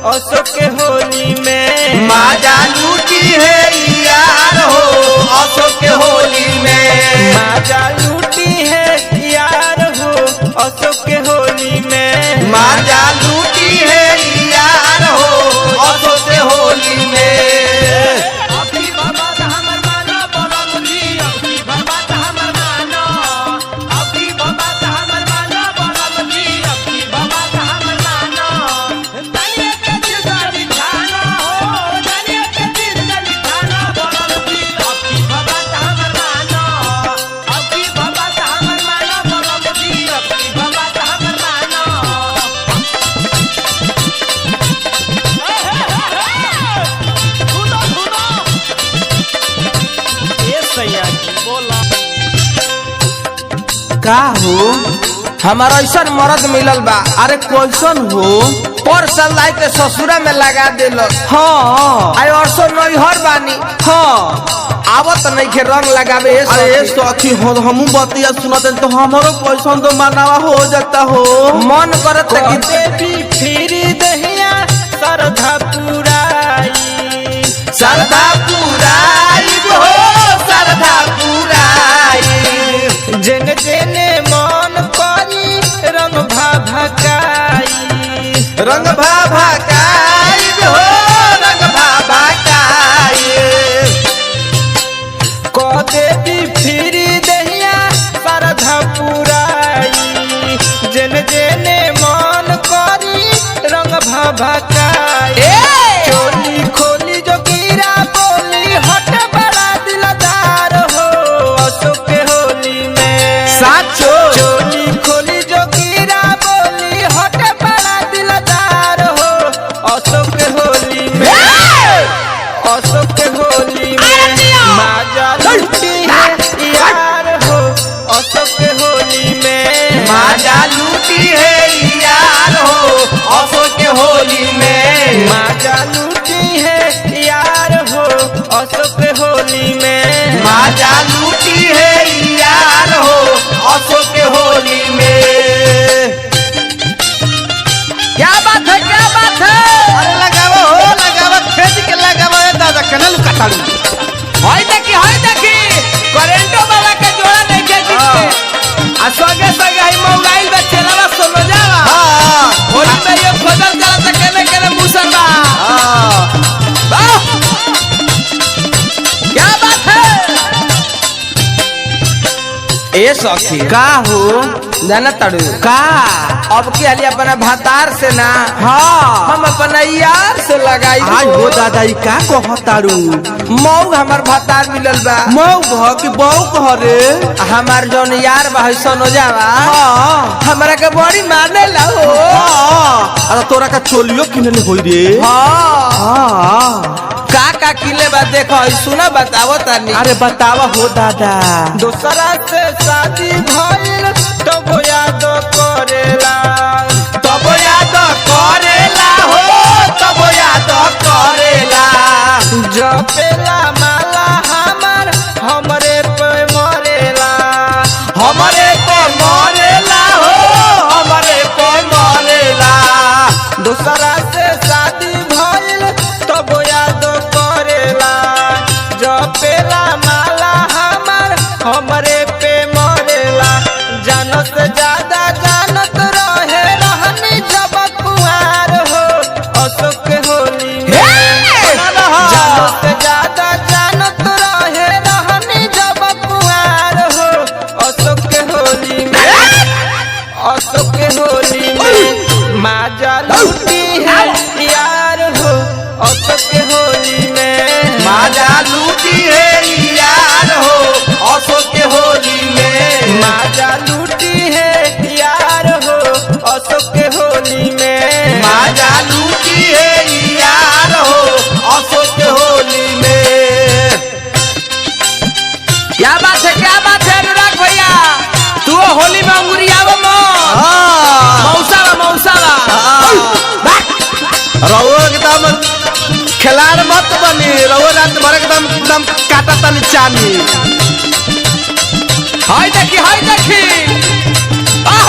अशोक के होली में माजा लूटी है यार हो अशोक के होली में माजा लूटी है यार हो अशोक के होली में माजा लूटी है यार हो अशोक के होली में का हो हमारा ऐसा मर्द मिलल बा। अरे कैसन हो पर साल लाई के ससुरा में लगा दिल। हाँ आई और सो नैहर बानी। हाँ आवत नहीं के रंग लगावे। अरे सखी हो हमू बतिया सुनते तो हमारो कैसन तो मनावा हो जाता हो मन करत कि देवी फिर दहिया श्रद्धा पुराई श्रद्धा पुराई हो श्रद्धा पुराई जेने जेने मन करी रंग भभकाई रंग भभकाई हो रंग भभकाई को देवी फिर दहिया श्रद्धा पुराई जेने जेने मन करी रंग भभकाई चोली खोली जो गिरा बोली हट बड़ा दिलदार हो अशोक के होली में साचो चोली खोली जो गिरा बोली हट बड़ा दिलदार हो अशोक के होली में अशोक के होली में माजा लूटी है यार हो अशोक के होली में माजा लूटी है यार हो अशोक के होली में माजा लूटी है यार हो अशोक के होली में माजा लूटी है यार हो अशोक के होली में क्या बात है क्या बात है। अरे लगावा खेत के लगावा दादा कनल कटालू होई देखी करेंटो वाला के जोड़ा नहीं के किसके आ सगे सगे आई मोबाइल में चलावा सुनो जावा। हाँ होली में ये खोजल करा त केने केने मुसरबा। हाँ वाह क्या बात है। ए सखी का हो जाना तड़ू का अब के हाली अपना भातार से ना हाँ हम अपना यार से लगाई। आज हो दादा ई का कहतारू मऊ हमार भातार मिलल बा। मऊ कह कि बऊ कह रे हमार जौन यार बा सनो जावा हाँ हमरा के बड़ी माने ला हो। हाँ अरे तोरा का चोलियो किनले होई रे हाँ हाँ का किले बा देखो सुना बतावो तानी। अरे बतावा हो दादा दूसरा से शादी भइल तो वो याद करेला तब याद करेला हो तब याद करेला जपेला माला हमार हमरे पे मरेला हमरे पे मरेला हो हमरे पे मरेला दूसरा से शादी भइल तो वो याद करेला जपेला माला हमार हमरे पे मरेला जानो से ज्यादा जानत रहे रहनी जब कुआर हो अशोक के होली में जानो से ज्यादा जानत रहे रहनी जब कुआर हो अशोक के होली में अशोक के होली में माजा लूटी है यार हो अशोक के होली में माजा लूटी है यार हो अशोक के होली में माजा लूटी है यार हो अशोक के होली में माजा लूटी है यार हो अशोक के होली में क्या बात है अनुराग भैया तू होली में अंगुरियावा मौसावा रहो एकदम खिलाड़ मत बनी रहो रात भर एकदम काटा तनी चानी हाय देखी वाह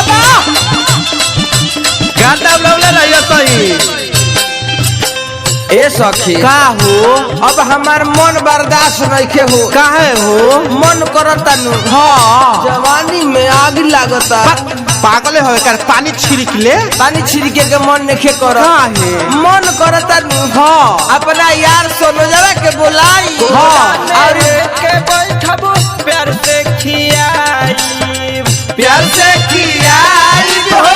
वाह गाता लवले रहिए सही ए सखी का हो अब हमार मन बर्दाश्त नहीं हो। काहे हो मन करता नु हाँ जवानी में आग लागता। पागल हो कर पानी छिड़क ले। पानी छिड़के के मन नहीं कर काहे मन करता नु हाँ अपना यार सोनोजवा के बुलाई हाँ। और के बैठबो प्यार से खियाई प्यार से खिलाई हो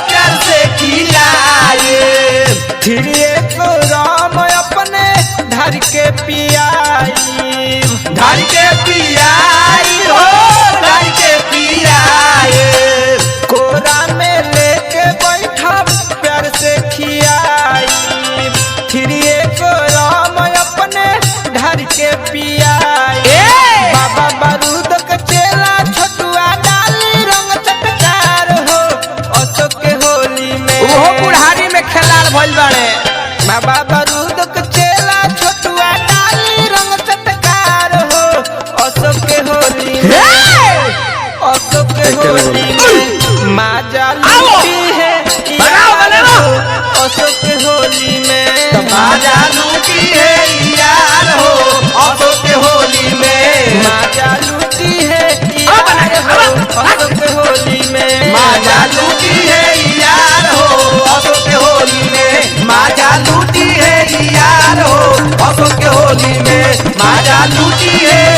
प्यार से खिलाई। थिरिए को राम अपने धर के पियाई धर के पियाई हो धर के पियाई। कोरा में लेके बैठा प्यार से खियाई थिरिए को राम अपने धर के पियाई। बाबा बारूद के चेला छोटुआ डाली रंग चटकार हो अशोक के होली में वो बुढ़ारी में खिलाड़ भइल बाड़े। बाबा बारूद के चेला छोटुआ डाली रंग चटकार हो अशोक के होली में अशोक के होली में माजा लूटी है अशोक के होली में माजा लूटी है यार हो अशोक के होली में। माजा लूटी है यार हो अशोक के होली में माजा लूटी है यार हो अशोक के होली में। माजा लूटी है यार हो अशोक के होली में। माजा लूटी है